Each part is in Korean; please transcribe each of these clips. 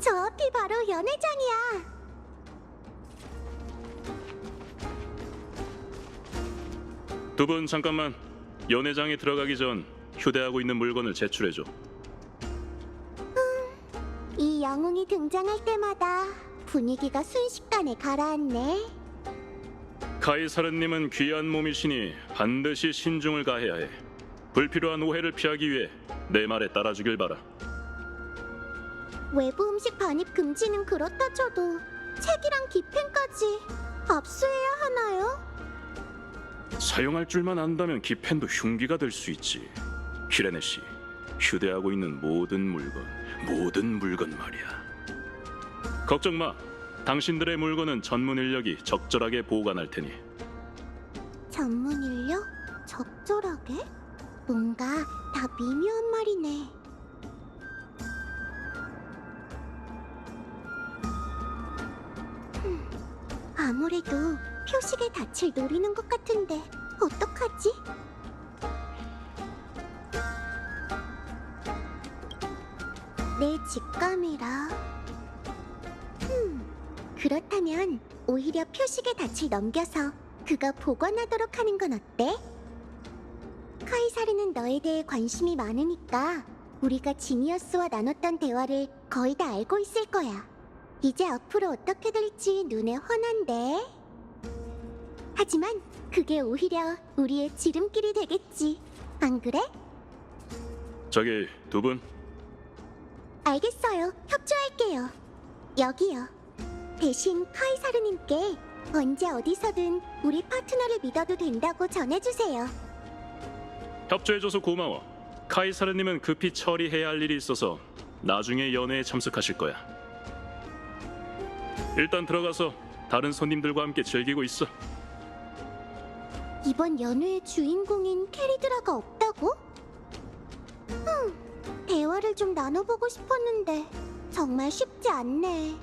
저 앞이 바로 연회장이야. 두 분 잠깐만. 연회장에 들어가기 전 휴대하고 있는 물건을 제출해줘. 이 영웅이 등장할 때마다 분위기가 순식간에 가라앉네. 카이사르님은 귀한 몸이시니 반드시 신중을 가해야 해. 불필요한 오해를 피하기 위해 내 말에 따라주길 바라. 외부 음식 반입 금지는 그렇다 쳐도 책이랑 기펜까지 압수해야 하나요? 사용할 줄만 안다면 기펜도 흉기가 될 수 있지. 히레네 씨, 휴대하고 있는 모든 물건 말이야. 걱정 마. 당신들의 물건은 전문 인력이 적절하게 보관할 테니. 전문 인력? 적절하게? 뭔가 다 미묘한 말이네. 아무래도 표식의 닻을 노리는 것 같은데 어떡하지? 내 직감이라. 그렇다면 오히려 표식의 닻을 넘겨서 그가 보관하도록 하는 건 어때? 카이사르는 너에 대해 관심이 많으니까 우리가 지니어스와 나눴던 대화를 거의 다 알고 있을 거야. 이제 앞으로 어떻게 될지 눈에 훤한데. 하지만 그게 오히려 우리의 지름길이 되겠지. 안 그래? 저기 두 분, 알겠어요. 협조할게요. 여기요. 대신 카이사르님께 언제 어디서든 우리 파트너를 믿어도 된다고 전해주세요. 협조해줘서 고마워. 카이사르님은 급히 처리해야 할 일이 있어서 나중에 연회에 참석하실 거야. 일단 들어가서 다른 손님들과 함께 즐기고 있어. 이번 연회의 주인공인 캐리드라가 없다고? 대화를 좀 나눠보고 싶었는데 정말 쉽지 않네.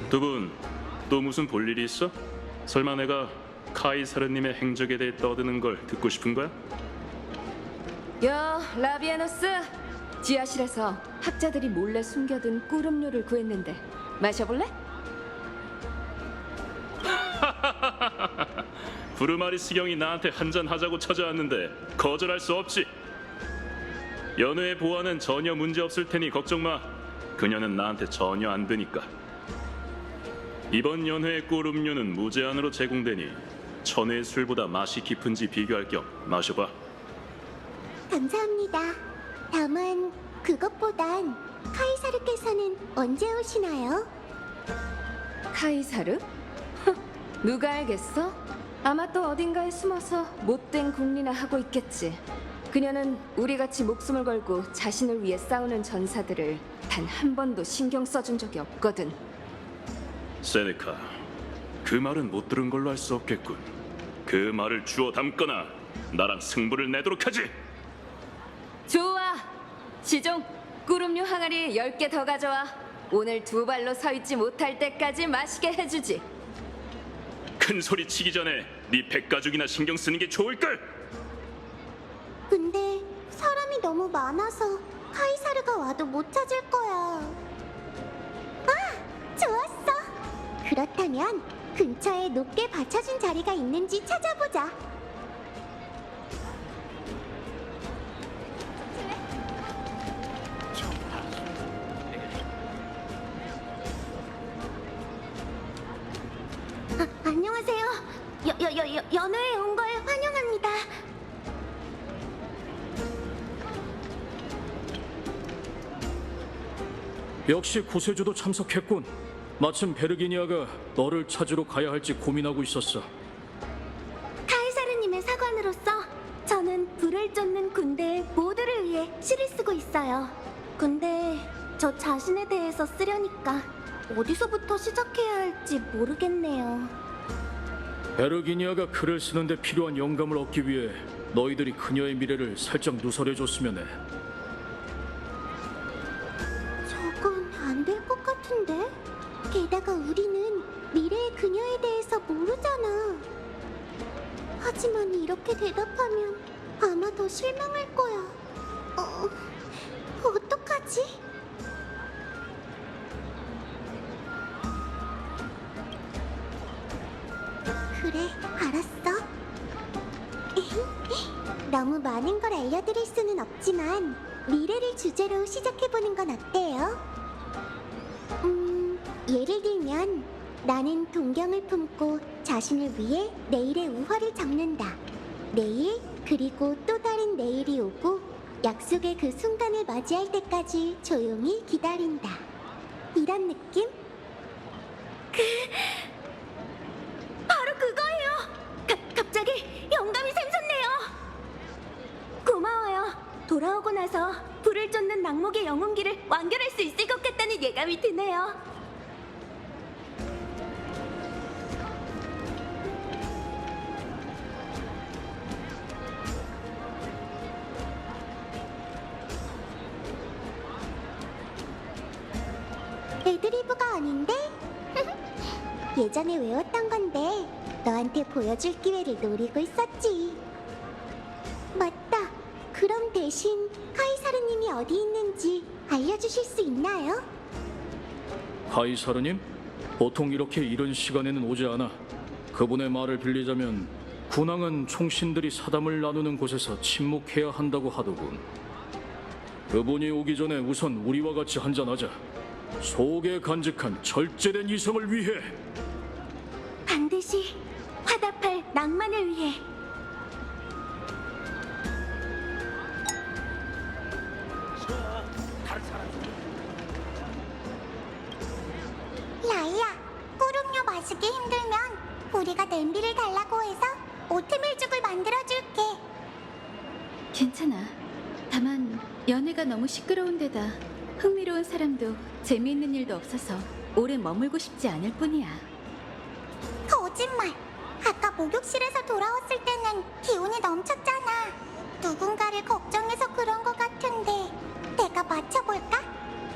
두 분, 또 무슨 볼 일이 있어? 설마 내가 카이사르님의 행적에 대해 떠드는 걸 듣고 싶은 거야? 야, 라비아노스! 지하실에서 학자들이 몰래 숨겨둔 꿀음료를 구했는데 마셔볼래? 부르마리스 경이 나한테 한잔 하자고 찾아왔는데 거절할 수 없지. 연회의 보안은 전혀 문제 없을 테니 걱정 마. 그녀는 나한테 전혀 안 되니까. 이번 연회의 꿀음료는 무제한으로 제공되니 천혜의 술보다 맛이 깊은지 비교할 겸 마셔봐. 감사합니다. 다만 그것보단 카이사르께서는 언제 오시나요? 카이사르? 누가 알겠어? 아마 또 어딘가에 숨어서 못된 궁리나 하고 있겠지. 그녀는 우리같이 목숨을 걸고 자신을 위해 싸우는 전사들을 단 한 번도 신경 써준 적이 없거든. 세네카, 그 말은 못 들은 걸로 할 수 없겠군. 그 말을 주워 담거나 나랑 승부를 내도록 하지. 좋아! 시종, 꿀음료 항아리 10개 더 가져와. 오늘 두 발로 서 있지 못할 때까지 마시게 해주지. 큰 소리 치기 전에 네 백가죽이나 신경 쓰는 게 좋을걸. 근데 사람이 너무 많아서 카이사르가 와도 못 찾을 거야. 아! 좋았어! 그렇다면 근처에 높게 받쳐준 자리가 있는지 찾아보자. 안녕하세요. 연회에 온 걸 환영합니다. 역시 구세주도 참석했군. 마침 베르기니아가 너를 찾으러 가야 할지 고민하고 있었어. 카이사르님의 사관으로서 저는 불을 쫓는 군대의 모두를 위해 시를 쓰고 있어요. 근데 저 자신에 대해서 쓰려니까 어디서부터 시작해야 할지 모르겠네요. 베르기니아가 글을 쓰는데 필요한 영감을 얻기 위해 너희들이 그녀의 미래를 살짝 누설해줬으면 해. 저건 안 될 것 같은데? 게다가 우리는 미래의 그녀에 대해서 모르잖아. 하지만 이렇게 대답하면 아마 더 실망할 거야. 어떡하지? 그래, 알았어. 너무 많은 걸 알려드릴 수는 없지만 미래를 주제로 시작해보는 건 어때요? 예를 들면 나는 동경을 품고 자신을 위해 내일의 우화를 적는다. 내일, 그리고 또 다른 내일이 오고 약속의 그 순간을 맞이할 때까지 조용히 기다린다. 이런 느낌? 바로 그거예요. 갑자기 영감이 샘솟네요. 고마워요. 돌아오고 나서 불을 쫓는 낙목의 영혼기를 완결할 수 있을 것 같다는 예감이 드네요. 애드리브가 아닌데? 예전에 외웠던 건데 너한테 보여줄 기회를 노리고 있었지. 맞다. 그럼 대신 카이사르님이 어디 있는지 알려주실 수 있나요? 카이사르님? 보통 이렇게 이른 시간에는 오지 않아. 그분의 말을 빌리자면 군왕은 총신들이 사담을 나누는 곳에서 침묵해야 한다고 하더군. 그분이 오기 전에 우선 우리와 같이 한잔하자. 속에 간직한 절제된 이성을 위해. 반드시 화답할 낭만을 위해. 라이야, 꿀음료 마시기 힘들면 우리가 냄비를 달라고 해서 오트밀죽을 만들어줄게. 괜찮아. 다만 연애가 너무 시끄러운 데다 흥미로운 사람도 재미있는 일도 없어서 오래 머물고 싶지 않을 뿐이야. 거짓말. 아까 목욕실에서 돌아왔을 때는 기운이 넘쳤잖아. 누군가를 걱정해서 그런 것 같은데 내가 맞춰볼까?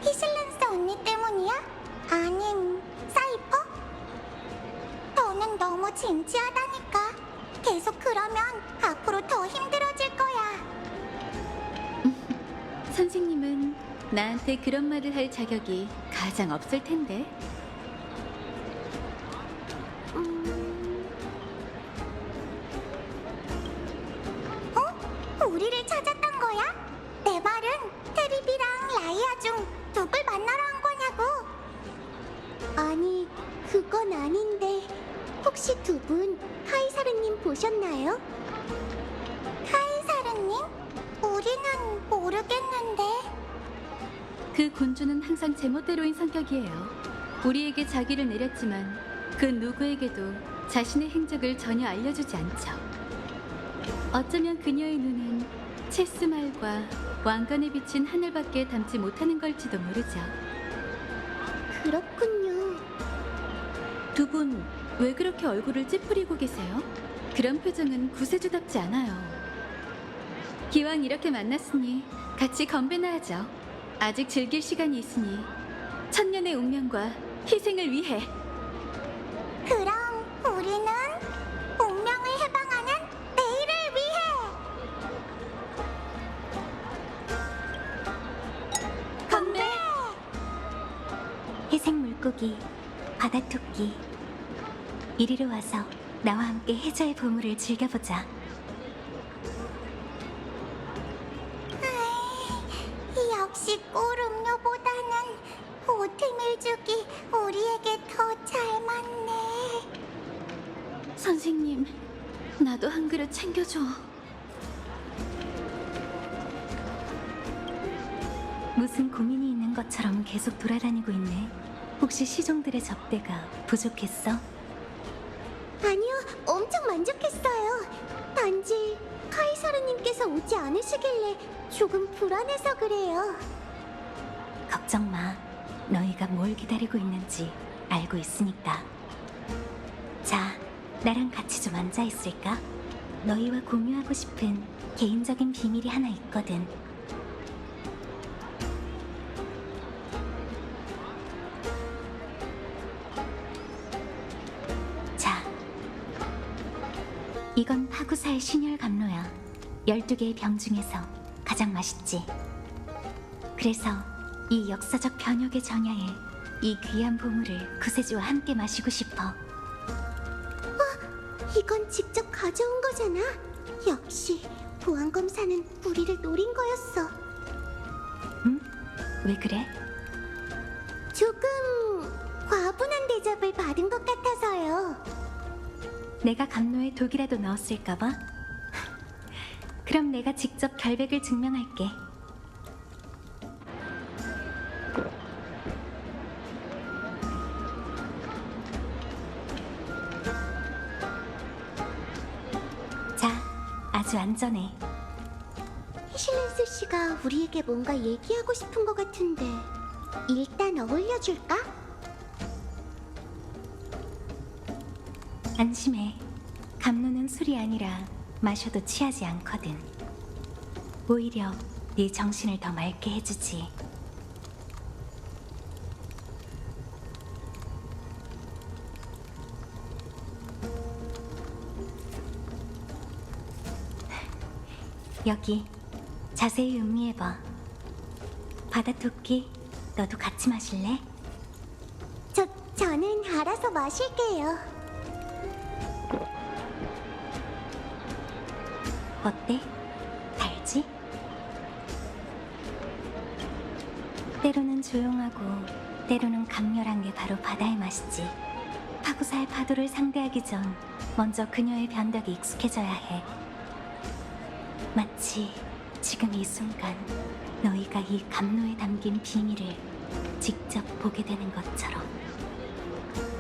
히슬란스 언니 때문이야? 아님 사이퍼? 너는 너무 진지하다니까. 계속 그러면 앞으로 더 힘들어질 거야. 선생님은 나한테 그런 말을 할 자격이 가장 없을 텐데. 우리를 찾았던 거야? 내 말은 테리비랑 라이아 중 누굴 만나러 한 거냐고. 아니, 그건 아닌데 혹시 두 분 카이사르님 보셨나요? 카이사르님? 우리는 모르겠는데. 그 군주는 항상 제멋대로인 성격이에요. 우리에게 자기를 내렸지만 그 누구에게도 자신의 행적을 전혀 알려주지 않죠. 어쩌면 그녀의 눈은 체스말과 왕관에 비친 하늘밖에 담지 못하는 걸지도 모르죠. 그렇군요. 두 분 왜 그렇게 얼굴을 찌푸리고 계세요? 그런 표정은 구세주답지 않아요. 기왕 이렇게 만났으니 같이 건배나 하죠. 아직 즐길 시간이 있으니 천년의 운명과 희생을 위해. 그럼 우리는 운명을 해방하는 내일을 위해. 건배! 회색 물고기, 바다토끼, 이리로 와서 나와 함께 해저의 보물을 즐겨보자. 역시 꿀음료보다는 오트밀죽이 우리에게 더 잘 맞네. 선생님, 나도 한 그릇 챙겨줘. 무슨 고민이 있는 것처럼 계속 돌아다니고 있네. 혹시 시종들의 접대가 부족했어? 아니요, 엄청 만족했어요. 단지 카이사르님께서 오지 않으시길래 조금 불안해서 그래요. 걱정 마. 너희가 뭘 기다리고 있는지 알고 있으니까. 자, 나랑 같이 좀 앉아 있을까? 너희와 공유하고 싶은 개인적인 비밀이 하나 있거든. 자, 이건 파구사의 신혈 감로야. 12개의 병 중에서 가장 맛있지. 그래서 이 역사적 변혁의 전야에 이 귀한 보물을 구세주와 함께 마시고 싶어. 이건 직접 가져온 거잖아. 역시 보안검사는 우리를 노린 거였어. 왜 그래? 조금 과분한 대접을 받은 것 같아서요. 내가 감로에 독이라도 넣었을까봐? 그럼 내가 직접 결백을 증명할게. 자, 아주 안전해. 히실렌스 씨가 우리에게 뭔가 얘기하고 싶은 것 같은데 일단 어울려줄까? 안심해. 감로는 술이 아니라 마셔도 취하지 않거든. 오히려 네 정신을 더 맑게 해주지. 여기 자세히 음미해봐. 바다토끼, 너도 같이 마실래? 저는 알아서 마실게요. 어때? 달지? 때로는 조용하고 때로는 강렬한 게 바로 바다의 맛이지. 파고살 파도를 상대하기 전 먼저 그녀의 변덕에 익숙해져야 해. 마치 지금 이 순간 너희가 이 감로에 담긴 비밀을 직접 보게 되는 것처럼.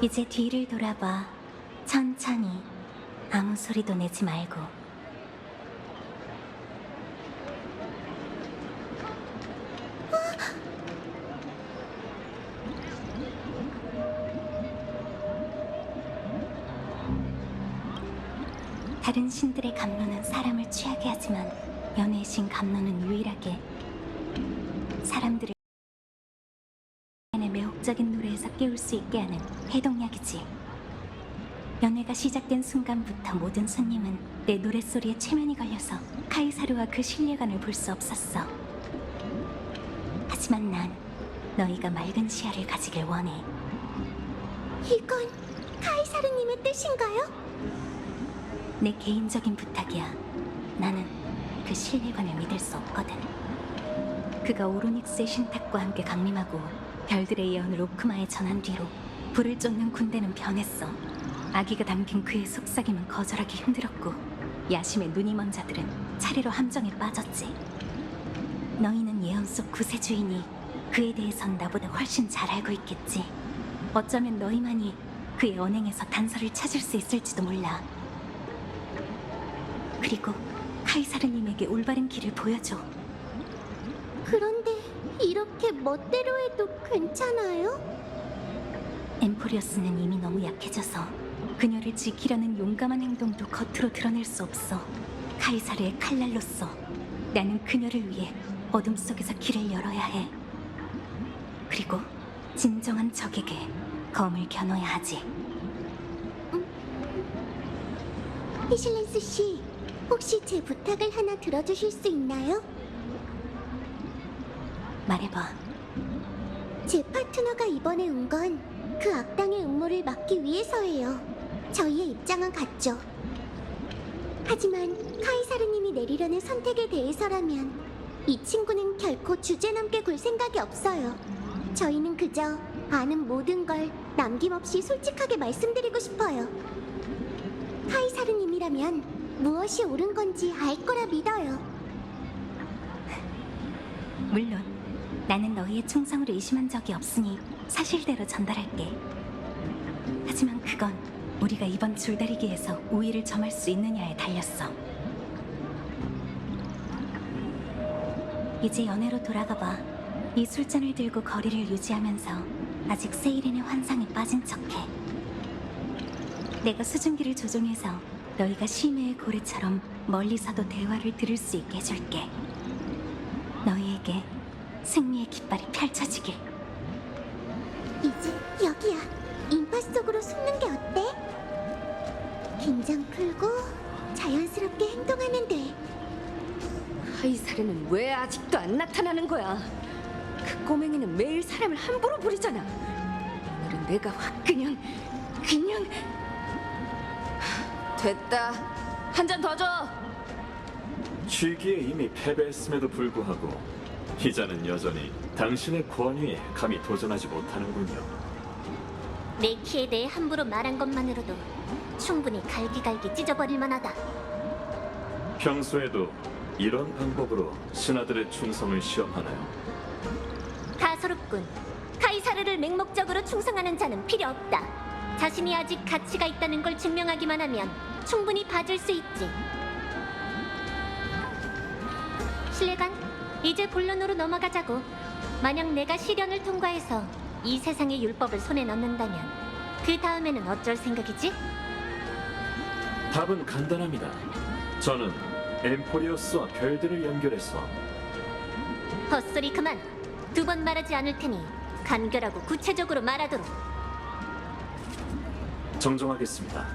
이제 뒤를 돌아봐. 천천히. 아무 소리도 내지 말고. 다른 신들의 감로는 사람을 취하게 하지만 연애의 신 감로는 유일하게 사람들을 매혹적인 노래에서 깨울 수 있게 하는 해독약이지. 연애가 시작된 순간부터 모든 손님은 내 노랫소리에 최면이 걸려서 카이사르와 그 신뢰관을 볼 수 없었어. 하지만 난 너희가 맑은 시야를 가지길 원해. 이건 카이사르님의 뜻인가요? 내 개인적인 부탁이야. 나는 그 신뢰관을 믿을 수 없거든. 그가 오로닉스의 신탁과 함께 강림하고 별들의 예언을 오크마에 전한 뒤로 불을 쫓는 군대는 변했어. 아기가 담긴 그의 속삭임은 거절하기 힘들었고 야심에 눈이 먼 자들은 차례로 함정에 빠졌지. 너희는 예언 속 구세주이니 그에 대해선 나보다 훨씬 잘 알고 있겠지. 어쩌면 너희만이 그의 언행에서 단서를 찾을 수 있을지도 몰라. 그리고 카이사르님에게 올바른 길을 보여줘. 그런데 이렇게 멋대로 해도 괜찮아요? 엠포리어스는 이미 너무 약해져서 그녀를 지키려는 용감한 행동도 겉으로 드러낼 수 없어. 카이사르의 칼날로서 나는 그녀를 위해 어둠 속에서 길을 열어야 해. 그리고 진정한 적에게 검을 겨눠야 하지. 히실렌스 씨, 혹시 제 부탁을 하나 들어주실 수 있나요? 말해봐. 제 파트너가 이번에 온 건 그 악당의 음모를 막기 위해서예요. 저희의 입장은 같죠. 하지만 카이사르님이 내리려는 선택에 대해서라면 이 친구는 결코 주제넘게 굴 생각이 없어요. 저희는 그저 아는 모든 걸 남김없이 솔직하게 말씀드리고 싶어요. 카이사르님이라면 무엇이 옳은 건지 알 거라 믿어요. 물론 나는 너희의 충성을 의심한 적이 없으니 사실대로 전달할게. 하지만 그건 우리가 이번 줄다리기에서 우위를 점할 수 있느냐에 달렸어. 이제 연애로 돌아가봐. 이 술잔을 들고 거리를 유지하면서 아직 세이렌의 환상에 빠진 척해. 내가 수증기를 조종해서 너희가 심해의 고래처럼 멀리서도 대화를 들을 수 있게 해줄게. 너희에게 승리의 깃발이 펼쳐지길. 이제 여기야. 인파 속으로 숨는 게 어때? 긴장 풀고 자연스럽게 행동하면 돼. 카이사르는 왜 아직도 안 나타나는 거야? 그 꼬맹이는 매일 사람을 함부로 부리잖아. 오늘은 내가 확 그냥 됐다. 한 잔 더 줘. 취기에 이미 패배했음에도 불구하고 희자는 여전히 당신의 권위에 감히 도전하지 못하는군요. 내 키에 대해 함부로 말한 것만으로도 충분히 갈기갈기 찢어버릴 만하다. 평소에도 이런 방법으로 신하들의 충성을 시험하나요? 다소롭군. 카이사르를 맹목적으로 충성하는 자는 필요 없다. 자신이 아직 가치가 있다는 걸 증명하기만 하면 충분히 봐줄 수 있지. 신뢰관, 이제 본론으로 넘어가자고. 만약 내가 시련을 통과해서 이 세상의 율법을 손에 넣는다면 그 다음에는 어쩔 생각이지? 답은 간단합니다. 저는 엠포리어스와 별들을 연결해서 헛소리 그만. 두 번 말하지 않을 테니 간결하고 구체적으로 말하도록. 정정하겠습니다.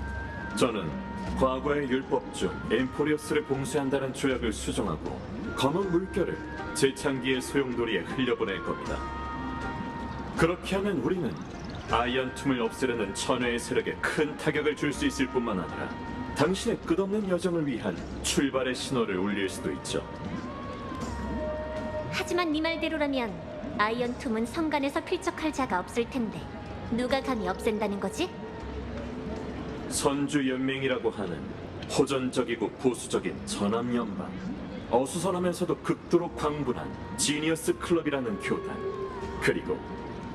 저는 과거의 율법 중 엠포리어스를 봉쇄한다는 조약을 수정하고 검은 물결을 재창기의 소용돌이에 흘려보낼 겁니다. 그렇게 하면 우리는 아이언 툼을 없애려는 천회의 세력에 큰 타격을 줄 수 있을 뿐만 아니라 당신의 끝없는 여정을 위한 출발의 신호를 울릴 수도 있죠. 하지만 네 말대로라면 아이언 툼은 성간에서 필적할 자가 없을 텐데 누가 감히 없앤다는 거지? 선주 연맹이라고 하는 호전적이고 보수적인 전함연방, 어수선하면서도 극도로 광분한 지니어스 클럽이라는 교단, 그리고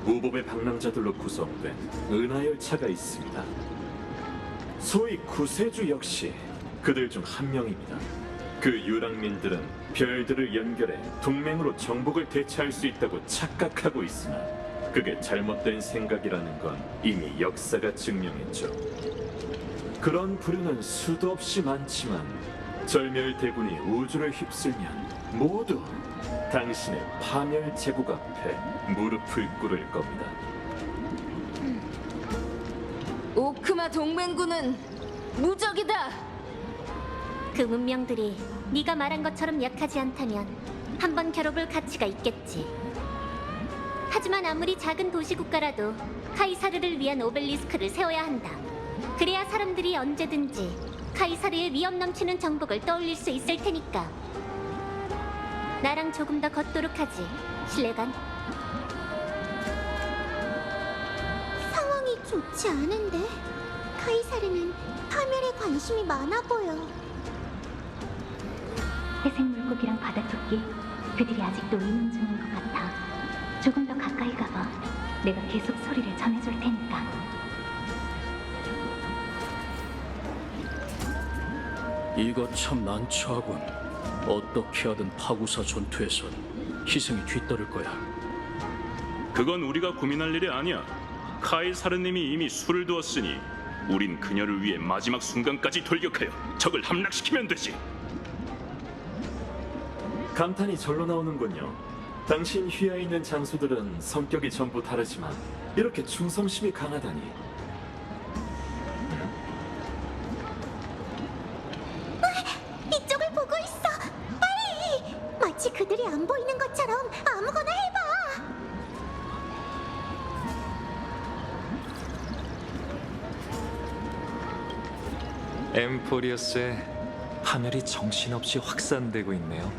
무법의 방랑자들로 구성된 은하열차가 있습니다. 소위 구세주 역시 그들 중 한 명입니다. 그 유랑민들은 별들을 연결해 동맹으로 정복을 대체할 수 있다고 착각하고 있으나 그게 잘못된 생각이라는 건 이미 역사가 증명했죠. 그런 부류는 수도 없이 많지만 절멸대군이 우주를 휩쓸면 모두 당신의 파멸 제국 앞에 무릎을 꿇을 겁니다. 오크마 동맹군은 무적이다. 그 문명들이 네가 말한 것처럼 약하지 않다면 한번 겨뤄볼 가치가 있겠지. 하지만 아무리 작은 도시 국가라도 카이사르를 위한 오벨리스크를 세워야 한다. 그래야 사람들이 언제든지 카이사르의 위험 넘치는 정복을 떠올릴 수 있을 테니까. 나랑 조금 더 걷도록 하지, 신뢰관. 상황이 좋지 않은데 카이사르는 파멸에 관심이 많아 보여. 회색 물고기랑 바다토끼, 그들이 아직도 의문 중인 것 같아. 조금 더 가까이 가봐. 내가 계속 소리를 전해줄 테니까. 이거 참 난처하군. 어떻게 하든 파구사 전투에선 희생이 뒤따를 거야. 그건 우리가 고민할 일이 아니야. 카이사르님이 이미 수를 두었으니 우린 그녀를 위해 마지막 순간까지 돌격하여 적을 함락시키면 되지. 감탄이 절로 나오는군요. 당신 휘하에 있는 장수들은 성격이 전부 다르지만 이렇게 충성심이 강하다니. 이쪽을 보고 있어. 빨리. 마치 그들이 안 보이는 것처럼 아무거나 해봐. 엠포리어스의 파멸이 정신없이 확산되고 있네요.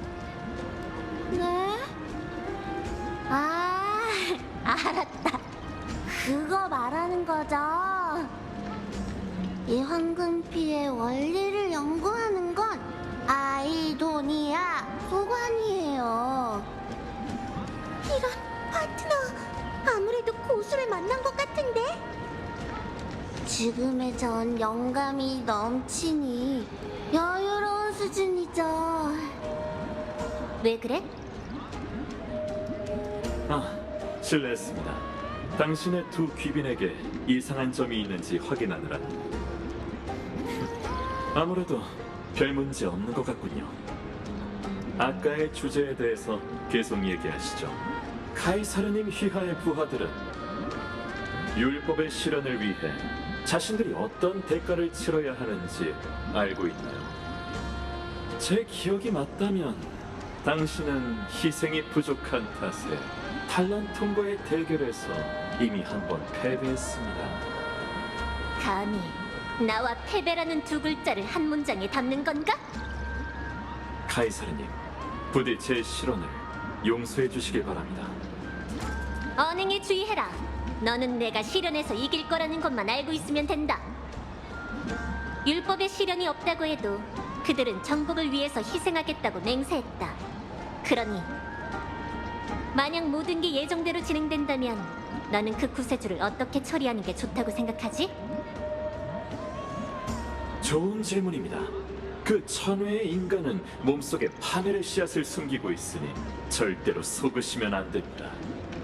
네? 아, 알았다. 그거 말하는 거죠? 이 황금피의 원리를 연구하는 건 아이도니아 소관이에요. 이런 파트너, 아무래도 고수를 만난 것 같은데? 지금의 전 영감이 넘치니 여유로운 수준이죠. 왜 그래? 실례했습니다. 당신의 두 귀빈에게 이상한 점이 있는지 확인하느라. 아무래도 별 문제 없는 것 같군요. 아까의 주제에 대해서 계속 얘기하시죠. 카이사르님 휘하의 부하들은 율법의 실현을 위해 자신들이 어떤 대가를 치러야 하는지 알고 있나요? 제 기억이 맞다면 당신은 희생이 부족한 탓에 탈란톤과의 대결에서 이미 한 번 패배했습니다. 감히 나와 패배라는 두 글자를 한 문장에 담는 건가? 카이사르님, 부디 제 실언을 용서해 주시길 바랍니다. 언행에 주의해라. 너는 내가 실현해서 이길 거라는 것만 알고 있으면 된다. 율법에 실현이 없다고 해도 그들은 정복을 위해서 희생하겠다고 맹세했다. 그러니 만약 모든 게 예정대로 진행된다면 너는 그 구세주를 어떻게 처리하는 게 좋다고 생각하지? 좋은 질문입니다. 그 천외의 인간은 몸속에 파멸의 씨앗을 숨기고 있으니 절대로 속으시면 안 됩니다.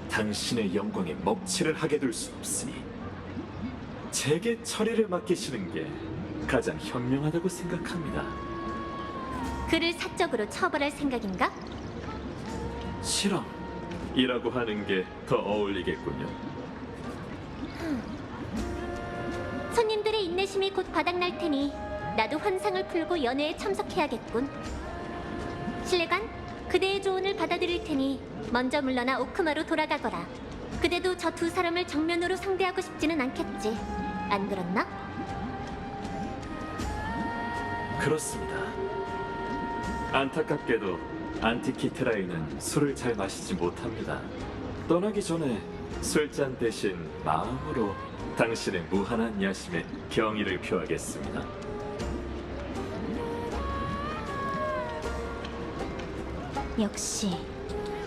당신의 영광에 먹칠을 하게 둘 수 없으니 제게 처리를 맡기시는 게 가장 현명하다고 생각합니다. 그를 사적으로 처벌할 생각인가? 실험이라고 하는 게 더 어울리겠군요. 손님들의 인내심이 곧 바닥날 테니 나도 환상을 풀고 연회에 참석해야겠군. 실례관, 그대의 조언을 받아들일 테니 먼저 물러나 오크마로 돌아가거라. 그대도 저 두 사람을 정면으로 상대하고 싶지는 않겠지. 안 그렇나? 그렇습니다. 안타깝게도 안티키테라이는 술을 잘 마시지 못합니다. 떠나기 전에 술잔 대신 마음으로 당신의 무한한 야심에 경의를 표하겠습니다. 역시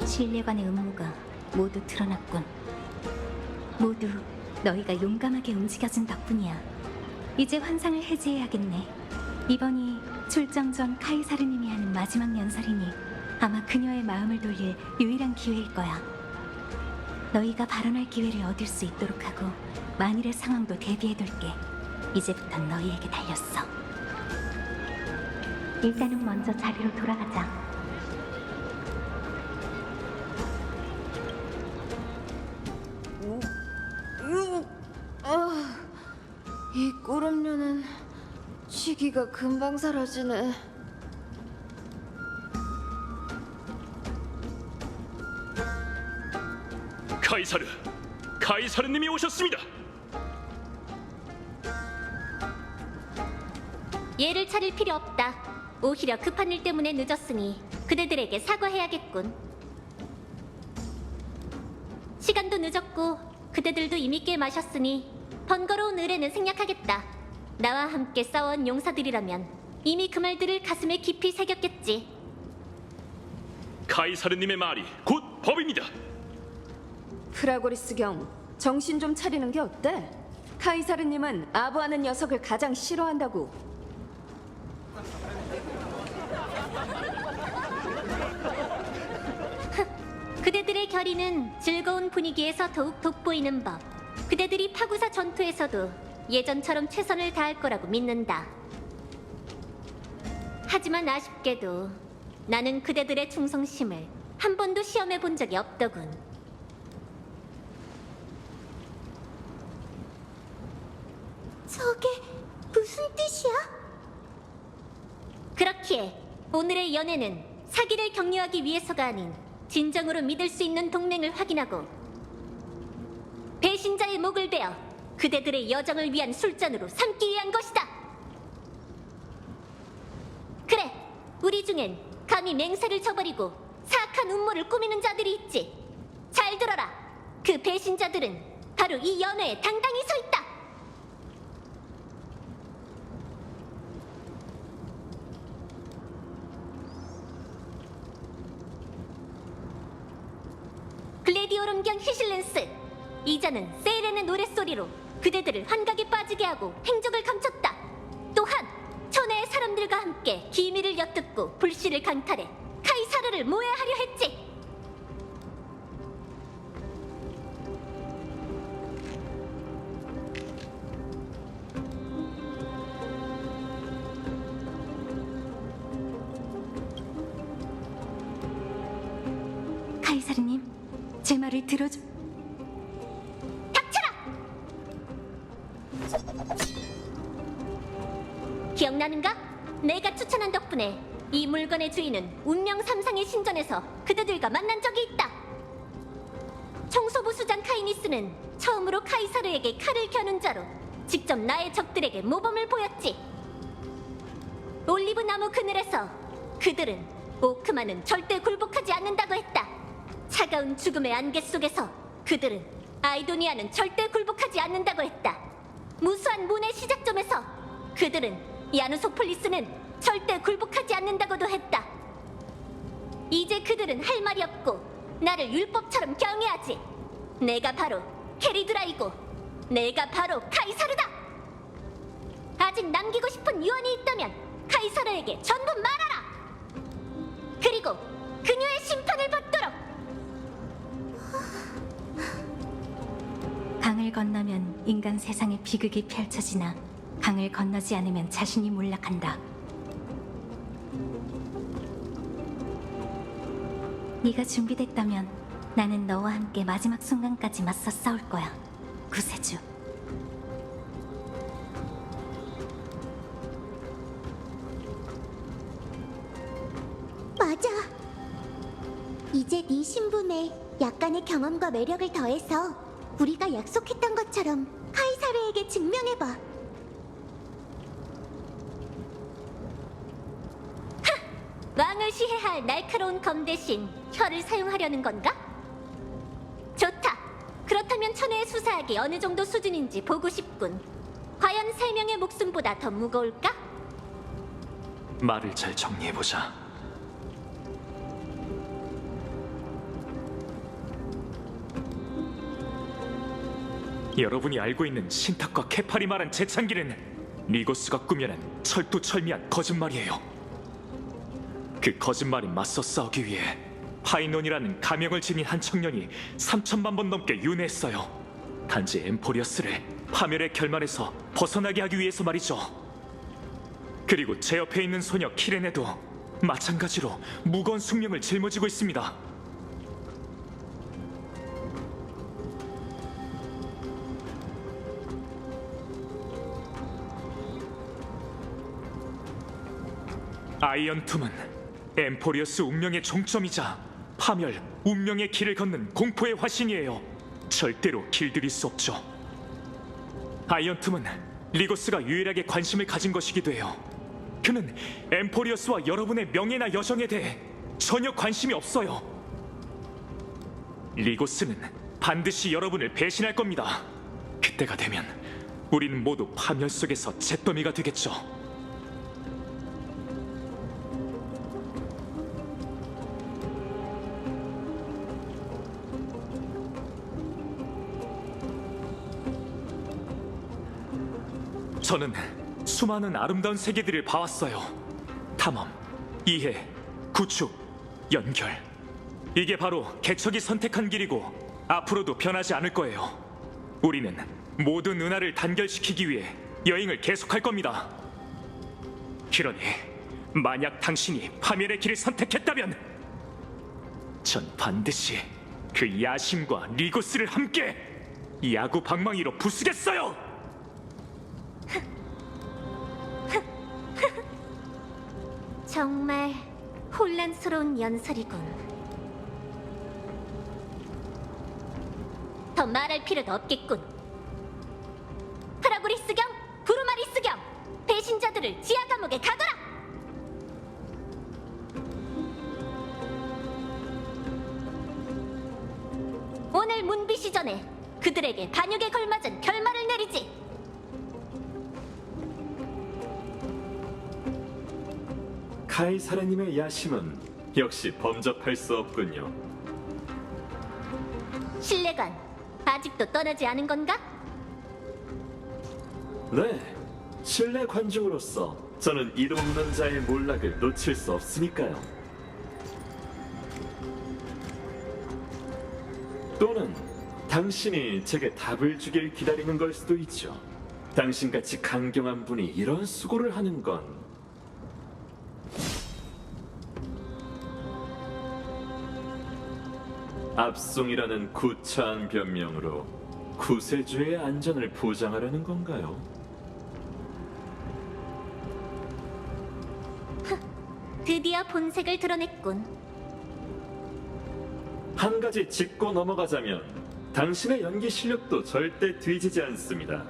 신뢰관의 음모가 모두 드러났군. 모두 너희가 용감하게 움직여준 덕분이야. 이제 환상을 해제해야겠네. 이번이 출정 전 카이사르님이 하는 마지막 연설이니 아마 그녀의 마음을 돌릴 유일한 기회일 거야. 너희가 발언할 기회를 얻을 수 있도록 하고 만일의 상황도 대비해둘게. 이제부턴 너희에게 달렸어. 일단은 먼저 자리로 돌아가자. 이 꿀음료는 시기가 금방 사라지네. 카이사르님이 오셨습니다. 얘를 차릴 필요 없다. 오히려 급한 일 때문에 늦었으니 그대들에게 사과해야겠군. 시간도 늦었고 그대들도 이미 꽤 마셨으니 번거로운 의뢰는 생략하겠다. 나와 함께 싸워온 용사들이라면 이미 그 말들을 가슴에 깊이 새겼겠지. 카이사르님의 말이 곧 법입니다. 프라고리스 경, 정신 좀 차리는 게 어때? 카이사르님은 아부하는 녀석을 가장 싫어한다고. 그대들의 결의는 즐거운 분위기에서 더욱 돋보이는 법. 그대들이 파구사 전투에서도 예전처럼 최선을 다할 거라고 믿는다. 하지만 아쉽게도 나는 그대들의 충성심을 한 번도 시험해 본 적이 없더군. 저게 무슨 뜻이야? 그렇기에 오늘의 연애는 사기를 격려하기 위해서가 아닌 진정으로 믿을 수 있는 동맹을 확인하고 배신자의 목을 베어 그대들의 여정을 위한 술잔으로 삼기 위한 것이다. 그래, 우리 중엔 감히 맹세를 저버리고 사악한 음모를 꾸미는 자들이 있지. 잘 들어라. 그 배신자들은 바로 이 연회에 당당히 서 있다. 글래디오름경 히실렌스, 이자는 세이렌의 노랫소리로 그대들을 환각에 빠지게 하고 행적을 감췄다. 또한 천하의 사람들과 함께 기밀을 엿듣고 불씨를 강탈해 카이사르를 모해하려 했지. 카이사르님, 제 말을 들어줘. 닥쳐라! 기억나는가? 내가 추천한 덕분에 이 물건의 주인은 운명 삼상의 신전에서 그대들과 만난 적이 있다. 청소부 수장 카이니스는 처음으로 카이사르에게 칼을 겨눈 자로 직접 나의 적들에게 모범을 보였지. 올리브 나무 그늘에서 그들은 오크만은 절대 굴복하지 않는다고 했다. 차가운 죽음의 안개 속에서 그들은 아이도니아는 절대 굴복하지 않는다고 했다. 무수한 문의 시작점에서 그들은 야누소폴리스는 절대 굴복하지 않는다고도 했다. 이제 그들은 할 말이 없고 나를 율법처럼 경외하지. 내가 바로 캐리드라이고 내가 바로 카이사르다. 아직 남기고 싶은 유언이 있다면 카이사르에게 전부 말하라. 그리고 그녀의 심판을 받도록. 강을 건너면 인간 세상의 비극이 펼쳐지나 강을 건너지 않으면 자신이 몰락한다. 네가 준비됐다면 나는 너와 함께 마지막 순간까지 맞서 싸울 거야, 구세주. 맞아. 이제 네 신분에 약간의 경험과 매력을 더해서 우리가 약속했던 것처럼 카이사르에게 증명해봐. 왕을 시해할 날카로운 검 대신 혀를 사용하려는 건가? 좋다. 그렇다면 천혜의 수사학이 어느 정도 수준인지 보고 싶군. 과연 3명의 목숨보다 더 무거울까? 말을 잘 정리해보자. 여러분이 알고 있는 신탁과 케팔이 말한 재창기는 리고스가 꾸며낸 철두철미한 거짓말이에요. 그 거짓말에 맞서 싸우기 위해 파이논이라는 가명을 지닌 한 청년이 3천만 번 넘게 윤회했어요. 단지 엠포리어스를 파멸의 결말에서 벗어나게 하기 위해서 말이죠. 그리고 제 옆에 있는 소녀 키렌에도 마찬가지로 무거운 숙명을 짊어지고 있습니다. 아이언툼은 엠포리어스 운명의 종점이자 파멸, 운명의 길을 걷는 공포의 화신이에요. 절대로 길들일 수 없죠. 아이언툼은 리고스가 유일하게 관심을 가진 것이기도 해요. 그는 엠포리어스와 여러분의 명예나 여정에 대해 전혀 관심이 없어요. 리고스는 반드시 여러분을 배신할 겁니다. 그때가 되면 우리는 모두 파멸 속에서 잿더미가 되겠죠. 저는 수많은 아름다운 세계들을 봐왔어요. 탐험, 이해, 구축, 연결. 이게 바로 개척이 선택한 길이고 앞으로도 변하지 않을 거예요. 우리는 모든 은하를 단결시키기 위해 여행을 계속할 겁니다. 그러니 만약 당신이 파멸의 길을 선택했다면 전 반드시 그 야심과 리고스를 함께 야구 방망이로 부수겠어요. 정말 혼란스러운 연설이군. 더 말할 필요도 없겠군. 프라고리스 겸 부루마리스 겸 배신자들을 지하 감옥에 가둬라. 오늘 문비시 전에 그들에게 반역에 걸맞은 결말을 내리지. 카이사르님의 야심은 역시 범접할 수 없군요. 신뢰관 아직도 떠나지 않은 건가? 네, 신뢰 관중으로서 저는 이름 없는 자의 몰락을 놓칠 수 없으니까요. 또는 당신이 제게 답을 주길 기다리는 걸 수도 있죠. 당신같이 강경한 분이 이런 수고를 하는 건 압송이라는 구차한 변명으로 구세주의 안전을 보장하려는 건가요? 드디어 본색을 드러냈군. 한 가지 짚고 넘어가자면 당신의 연기 실력도 절대 뒤지지 않습니다.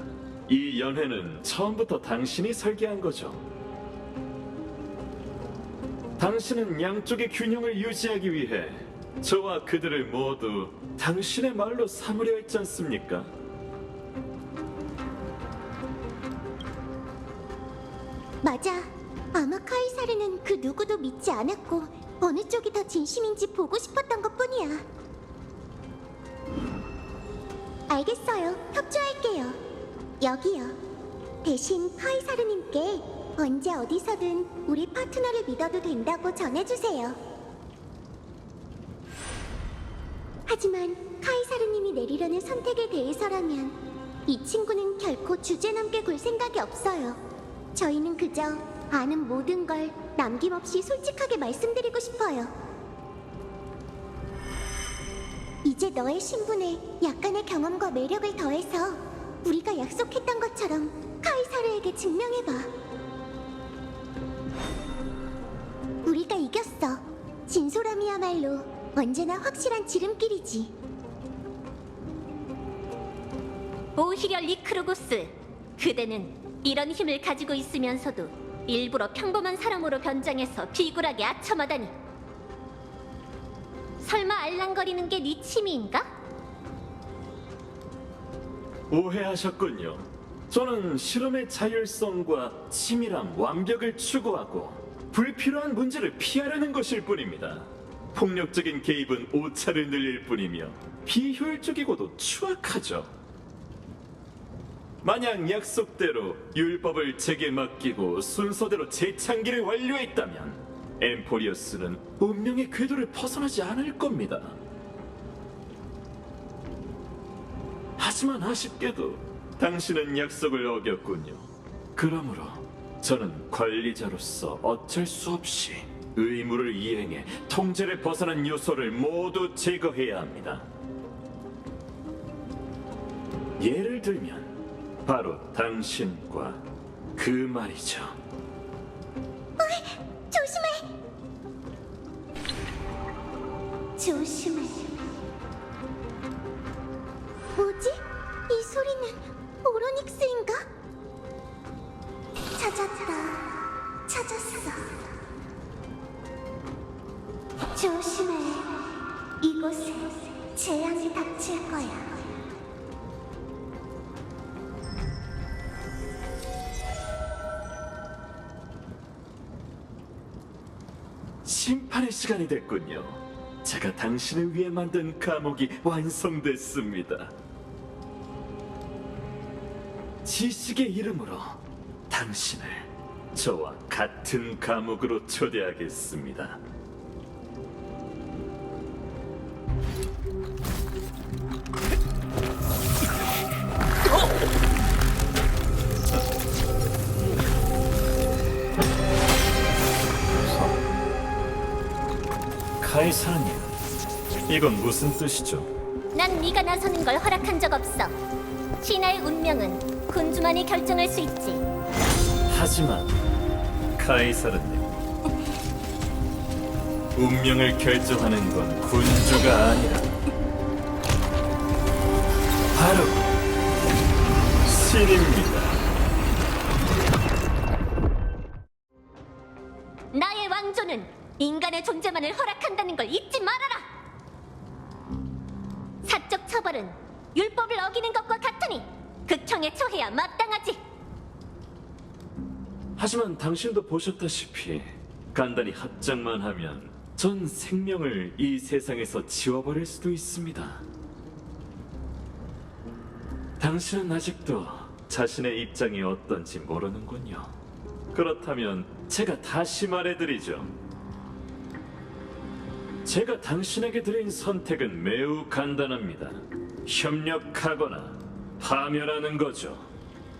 이 연회는 처음부터 당신이 설계한 거죠. 당신은 양쪽의 균형을 유지하기 위해 저와 그들을 모두 당신의 말로 삼으려 했지 않습니까? 맞아. 아마 카이사르는 그 누구도 믿지 않았고 어느 쪽이 더 진심인지 보고 싶었던 것뿐이야. 알겠어요. 협조할게요. 여기요. 대신 카이사르님께 언제 어디서든 우리 파트너를 믿어도 된다고 전해주세요. 하지만 카이사르님이 내리려는 선택에 대해서라면 이 친구는 결코 주제넘게 굴 생각이 없어요. 저희는 그저 아는 모든 걸 남김없이 솔직하게 말씀드리고 싶어요. 이제 너의 신분에 약간의 경험과 매력을 더해서 우리가 약속했던 것처럼 카이사르에게 증명해봐. 우리가 이겼어. 진솔함이야말로 언제나 확실한 지름길이지. 오히려 리크루구스, 그대는 이런 힘을 가지고 있으면서도 일부러 평범한 사람으로 변장해서 비굴하게 아첨하다니. 설마 알랑거리는 게 네 취미인가? 오해하셨군요. 저는 실험의 자율성과 치밀함, 완벽을 추구하고 불필요한 문제를 피하려는 것일 뿐입니다. 폭력적인 개입은 오차를 늘릴 뿐이며 비효율적이고도 추악하죠. 만약 약속대로 율법을 제게 맡기고 순서대로 재창기를 완료했다면 엠포리어스는 운명의 궤도를 벗어나지 않을 겁니다. 하지만 아쉽게도 당신은 약속을 어겼군요. 그러므로 저는 관리자로서 어쩔 수 없이 의무를 이행해 통제를 벗어난 요소를 모두 제거해야 합니다. 예를 들면 바로 당신과 그 말이죠. 조심해! 조심해. 뭐지? 이 소리는 오로닉스인가? 찾았다. 찾았어. 조심해. 이곳에 재앙이 닥칠 거야. 심판의 시간이 됐군요. 제가 당신을 위해 만든 감옥이 완성됐습니다. 지식의 이름으로 당신을 저와 같은 감옥으로 초대하겠습니다. 카이사르님, 이건 무슨 뜻이죠? 난 네가 나서는 걸 허락한 적 없어. 신하의 운명은 군주만이 결정할 수 있지. 하지만 카이사르님, 운명을 결정하는 건 군주가 아니라 바로 신입니다. 나의 왕조는 인간의 존재만을 허락한다는 걸 잊지 말아라. 사적 처벌은 율법을 어기는 것과 같으니 극형에 처해야 마땅하지. 하지만 당신도 보셨다시피 간단히 합작만 하면 전 생명을 이 세상에서 지워버릴 수도 있습니다. 당신은 아직도 자신의 입장이 어떤지 모르는군요. 그렇다면 제가 다시 말해드리죠. 제가 당신에게 드린 선택은 매우 간단합니다. 협력하거나 파멸하는 거죠.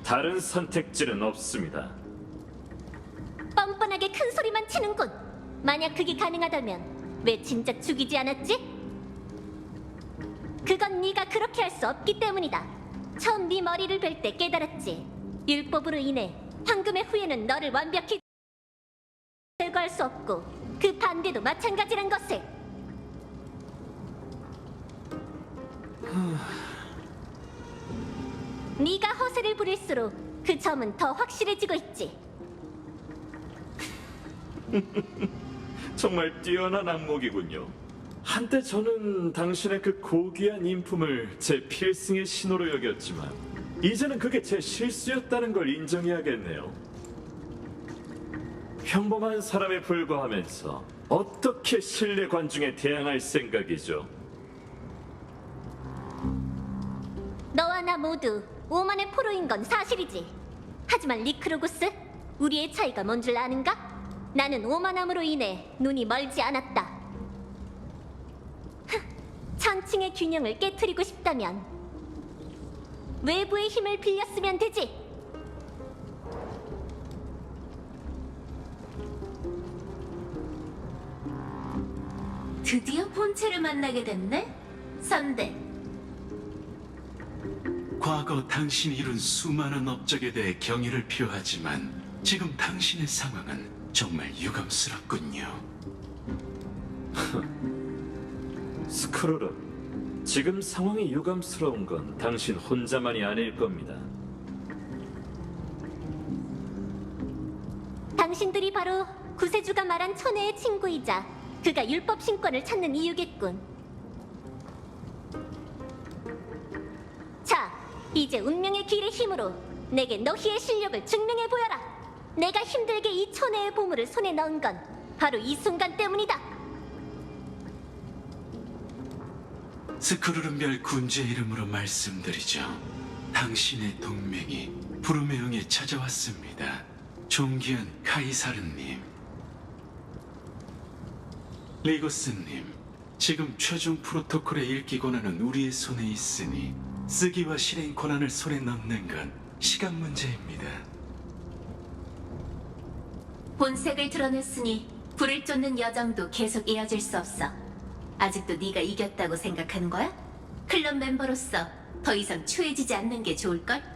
다른 선택지는 없습니다. 뻔뻔하게 큰 소리만 치는군. 만약 그게 가능하다면 왜 진작 죽이지 않았지? 그건 네가 그렇게 할 수 없기 때문이다. 처음 네 머리를 벨 때 깨달았지. 율법으로 인해 황금의 후예는 너를 완벽히 제거할 수 없고 그 반대도 마찬가지란 것을. 네가 허세를 부릴수록 그 점은 더 확실해지고 있지. 정말 뛰어난 안목이군요. 한때 저는 당신의 그 고귀한 인품을 제 필승의 신호로 여겼지만 이제는 그게 제 실수였다는 걸 인정해야겠네요. 평범한 사람에 불과하면서 어떻게 신뢰 관중에 대항할 생각이죠? 너와 나 모두 오만의 포로인 건 사실이지. 하지만 리크로구스, 우리의 차이가 뭔 줄 아는가? 나는 오만함으로 인해 눈이 멀지 않았다. 천칭의 균형을 깨트리고 싶다면 외부의 힘을 빌렸으면 되지. 드디어 본체를 만나게 됐네? 선대. 과거 당신이 이룬 수많은 업적에 대해 경의를 표하지만 지금 당신의 상황은 정말 유감스럽군요. 스크루르, 지금 상황이 유감스러운 건 당신 혼자만이 아닐 겁니다. 당신들이 바로 구세주가 말한 천혜의 친구이자 그가 율법 신권을 찾는 이유겠군. 자, 이제 운명의 길의 힘으로 내게 너희의 실력을 증명해 보여라. 내가 힘들게 이 천혜의 보물을 손에 넣은 건 바로 이 순간 때문이다. 스크루른별 군주의 이름으로 말씀드리죠. 당신의 동맹이 부르메응에 찾아왔습니다. 존귀한 카이사르님. 리고스님, 지금 최종 프로토콜의 읽기 권한은 우리의 손에 있으니 쓰기와 실행 권한을 손에 넣는 건 시간 문제입니다. 본색을 드러냈으니 불을 쫓는 여정도 계속 이어질 수 없어. 아직도 네가 이겼다고 생각하는 거야? 클럽 멤버로서 더 이상 추해지지 않는 게 좋을걸?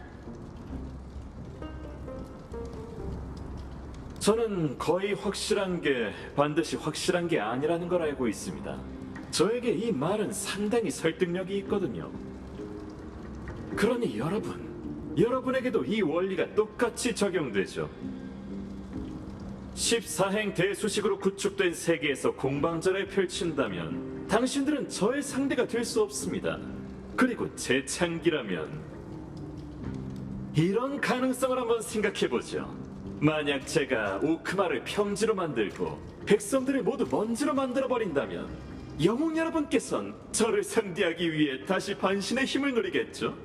저는 거의 확실한 게 반드시 확실한 게 아니라는 걸 알고 있습니다. 저에게 이 말은 상당히 설득력이 있거든요. 그러니 여러분에게도 이 원리가 똑같이 적용되죠. 14행 대수식으로 구축된 세계에서 공방전을 펼친다면 당신들은 저의 상대가 될 수 없습니다. 그리고 재창기라면 이런 가능성을 한번 생각해보죠. 만약 제가 오크마를 평지로 만들고 백성들을 모두 먼지로 만들어버린다면 영웅 여러분께선 저를 상대하기 위해 다시 반신의 힘을 누리겠죠?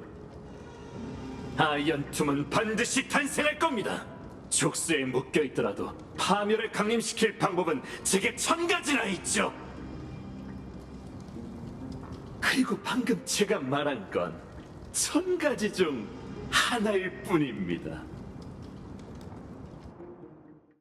아이언툼은 반드시 탄생할 겁니다. 족쇄에 묶여있더라도 파멸을 강림시킬 방법은 제게 1000가지나 있죠. 그리고 방금 제가 말한 건 1000가지 중 하나일 뿐입니다.